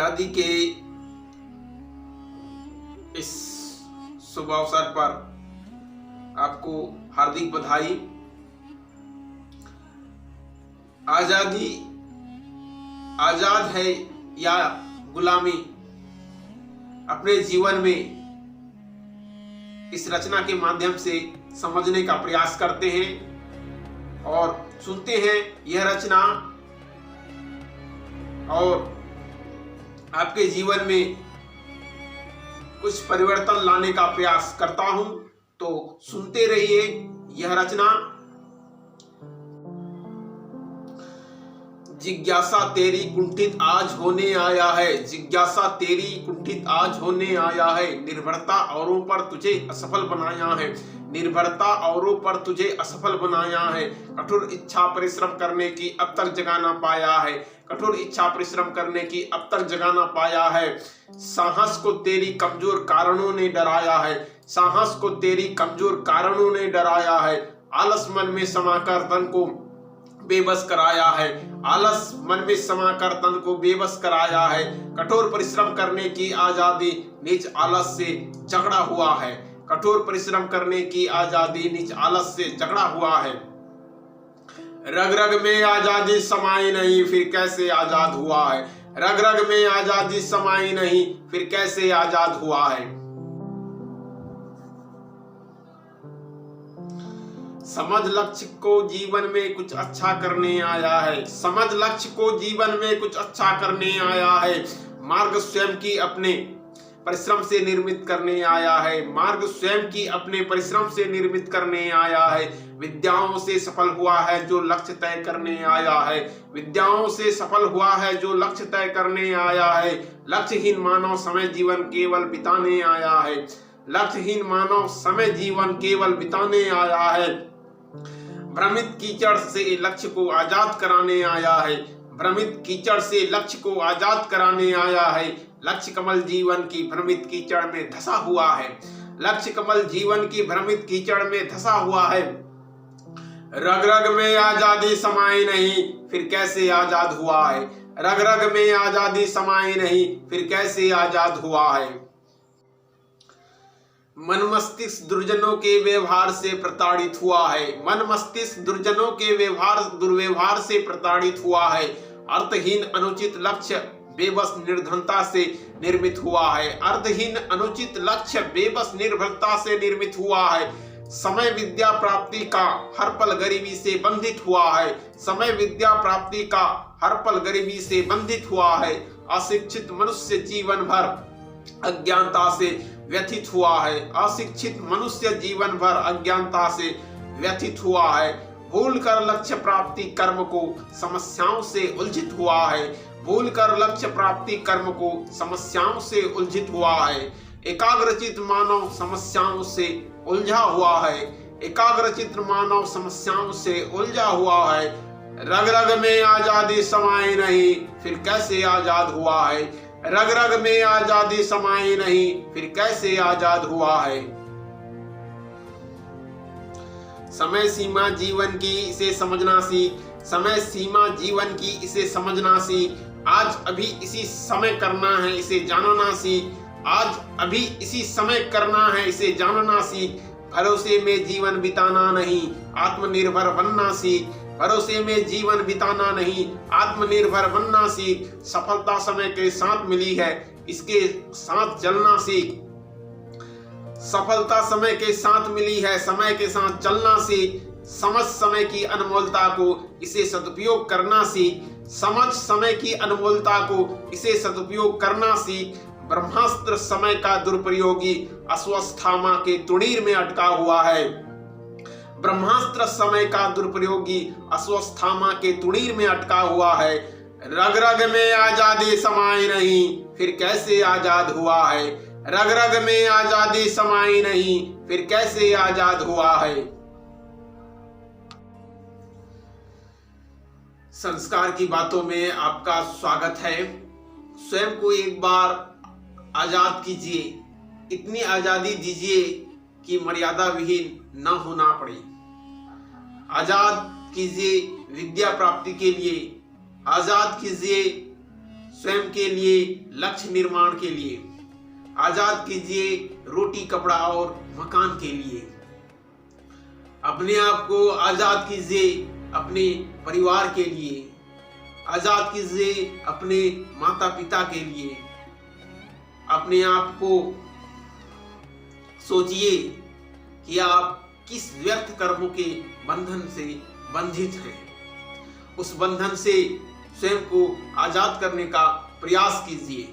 आजादी के इस शुभ अवसर पर आपको हार्दिक बधाई। आजादी आजाद है या गुलामी, अपने जीवन में इस रचना के माध्यम से समझने का प्रयास करते हैं और सुनते हैं यह रचना, और आपके जीवन में कुछ परिवर्तन लाने का प्रयास करता हूं। तो सुनते रहिए यह रचना। जिज्ञासा तेरी कुंठित आज होने आया है, जिज्ञासा तेरी कुंठित आज होने आया है। निर्भरता औरों पर तुझे असफल बनाया है, निर्भरता औरों पर तुझे असफल बनाया है। कठोर इच्छा परिश्रम करने की अब तक जगा ना पाया है, कठोर इच्छा परिश्रम करने की अब तक जगा ना पाया है। साहस को तेरी कमजोर कारणों ने डराया है, साहस को तेरी कमजोर कारणों ने डराया है। आलस मन में समाकर तन को बेबस कराया है, आलस मन में समाकर तन को बेबस कराया है। कठोर परिश्रम करने की आजादी नीच आलस से झगड़ा हुआ है, कठोर परिश्रम करने की आजादी नीच आलस से झगड़ा हुआ है। रग रग में आजादी समाई नहीं, फिर कैसे आजाद हुआ है, रग रग में आजादी समाई नहीं, फिर कैसे आजाद हुआ है। समझ लक्ष्य को जीवन में कुछ अच्छा करने आया है, समझ लक्ष्य को जीवन में कुछ अच्छा करने आया है। मार्ग स्वयं की अपने परिश्रम से निर्मित करने आया है, मार्ग स्वयं की अपने परिश्रम से निर्मित करने आया है। विद्याओं से सफल हुआ है जो लक्ष्य तय करने आया है, विद्याओं से सफल हुआ है जो लक्ष्य तय करने आया है। लक्ष्यहीन मानव समय जीवन केवल बिताने आया है, लक्ष्यहीन मानव समय जीवन केवल बिताने आया है। भ्रमित कीचड़ से लक्ष्य को आजाद कराने आया है, भ्रमित कीचड़ से लक्ष्य को आजाद कराने आया है। लक्ष्य कमल जीवन की भ्रमित कीचड़ में धंसा हुआ है, लक्ष्य कमल जीवन की भ्रमित कीचड़ में धंसा हुआ है। रग रग में आजादी समाई नहीं, फिर कैसे आजाद हुआ है, रग रग में आजादी समाई नहीं, फिर कैसे आजाद हुआ है। मन मस्तिष्क दुर्जनों के व्यवहार से प्रताड़ित हुआ है, मन मस्तिष्क दुर्जनों के दुर्व्यवहार से प्रताड़ित हुआ है। अर्थहीन अनुचित लक्ष्य बेबस निर्धनता से निर्मित हुआ है, अर्थहीन अनुचित लक्ष्य बेबस निर्भरता से निर्मित हुआ है। समय विद्या प्राप्ति का हर पल गरीबी से बंधित हुआ है, समय विद्या प्राप्ति का हर पल गरीबी से बंधित हुआ है। अशिक्षित मनुष्य जीवन भर अज्ञानता से व्यथित हुआ है, अशिक्षित मनुष्य जीवन भर अज्ञानता से व्यथित हुआ है। भूल कर लक्ष्य प्राप्ति कर्म को समस्याओं से उलझित हुआ है, भूल कर लक्ष्य प्राप्ति कर्म को समस्याओं से उलझित हुआ है। एकाग्रचित मानव समस्याओं से उलझा हुआ है, एकाग्रचित मानव समस्याओं से उलझा हुआ है। रग रग में आजादी समाई नहीं, फिर कैसे आजाद हुआ है, रग रग में आजादी समाई नहीं, फिर कैसे आजाद हुआ है। समय सीमा जीवन की इसे समझना सीख, समय सीमा जीवन की इसे समझना सीख। आज अभी इसी समय करना है इसे जानना सीख, आज अभी इसी समय करना है इसे जानना सीख। भरोसे में जीवन बिताना नहीं, आत्मनिर्भर बनना सीख, भरोसे में जीवन बिताना नहीं, आत्मनिर्भर बनना सीख। सफलता समय के साथ मिली है, इसके साथ चलना सीख, सफलता समय के साथ मिली है, समय के साथ चलना सीख। समझ समय की अनमोलता को इसे सदुपयोग करना सीख, समझ समय की अनमोलता को इसे सदुपयोग करना सीख। ब्रह्मास्त्र समय का दुरुपयोगी अश्वत्थामा के तुड़ीर में अटका हुआ है, ब्रह्मास्त्र समय का दुरुपयोगी अश्वत्थामा के तुड़ीर में अटका हुआ है। रग रग में आजादी समाई नहीं, फिर कैसे आजाद हुआ है, रग रग में आजादी समाई नहीं, फिर कैसे आजाद हुआ है। संस्कार की बातों में आपका स्वागत है। स्वयं को एक बार आजाद कीजिए, इतनी आजादी दीजिए कि मर्यादा विहीन न होना पड़े। आजाद कीजिए विद्या प्राप्ति के लिए, आजाद कीजिए स्वयं के लिए, लक्ष्य निर्माण के लिए। आजाद कीजिए रोटी, कपड़ा और मकान के लिए। अपने आप को आजाद कीजिए अपने परिवार के लिए। आजाद कीजिए अपने माता पिता के लिए। अपने आप को सोचिए कि आप किस व्यर्थ कर्मों के बंधन से बंधित हैं। उस बंधन से स्वयं को आजाद करने का प्रयास कीजिए।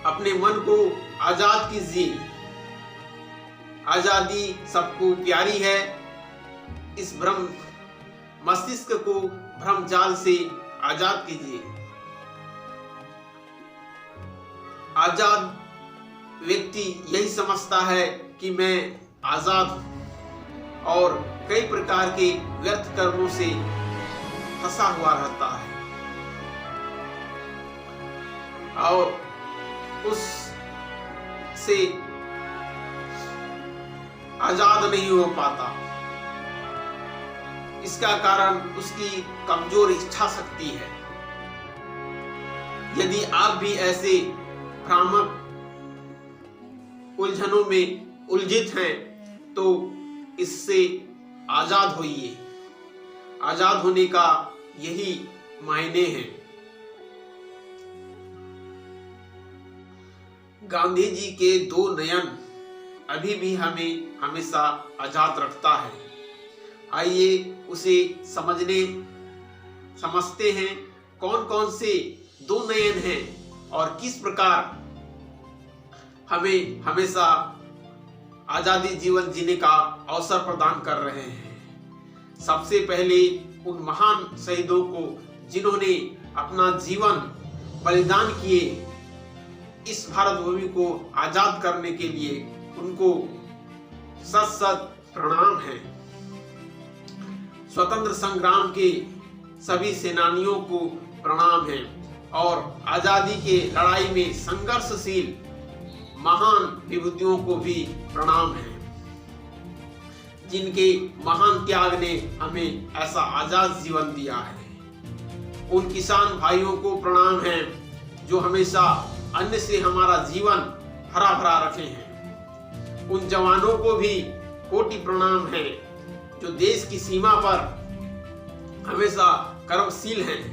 अपने मन को आजाद कीजिए। आजादी सबको प्यारी है। इस भ्रम मस्तिष्क को भ्रम जाल से आजाद कीजिए। आजाद व्यक्ति यही समझता है कि मैं आजाद हूं और कई प्रकार के व्यर्थ कर्मों से फंसा हुआ रहता है और उससे आजाद नहीं हो पाता। इसका कारण उसकी कमजोर इच्छा शक्ति है। यदि आप भी ऐसे भ्रामक उलझनों में उलझित हैं तो इससे आजाद होइए। आजाद होने का यही मायने हैं। गांधी जी के दो नयन अभी भी हमें हमेशा आजाद रखता है। आइए उसे समझते हैं कौन कौन से दो नयन हैं और किस प्रकार हमें हमेशा आजादी जीवन जीने का अवसर प्रदान कर रहे हैं। सबसे पहले उन महान शहीदों को जिन्होंने अपना जीवन बलिदान किए इस भारत भूमि को आजाद करने के लिए, उनको सत सत प्रणाम है। स्वतंत्र संग्राम के सभी सेनानियों को प्रणाम है और आजादी के लड़ाई में संघर्षशील महान विभूतियों को भी प्रणाम है, जिनके महान त्याग ने हमें ऐसा आजाद जीवन दिया है। उन किसान भाइयों को प्रणाम है जो हमेशा अन्न से हमारा जीवन हरा भरा रखे हैं। उन जवानों को भी कोटि प्रणाम है जो देश की सीमा पर हमेशा कर्मशील हैं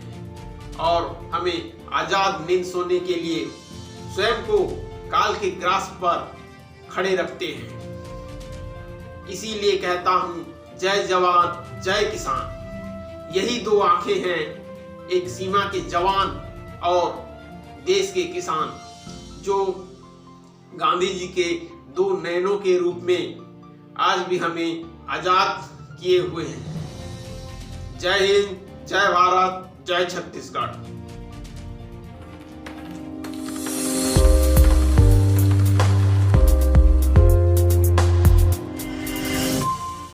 और हमें आजाद नींद सोने के लिए स्वयं को काल के ग्रास पर खड़े रखते हैं। इसीलिए कहता हूं, जय जवान जय किसान। यही दो आंखें हैं, एक सीमा के जवान और देश के किसान, जो गांधी जी के दो नयनों के रूप में आज भी हमें आजाद किए हुए हैं। जय हिंद, जय भारत, जय छत्तीसगढ़।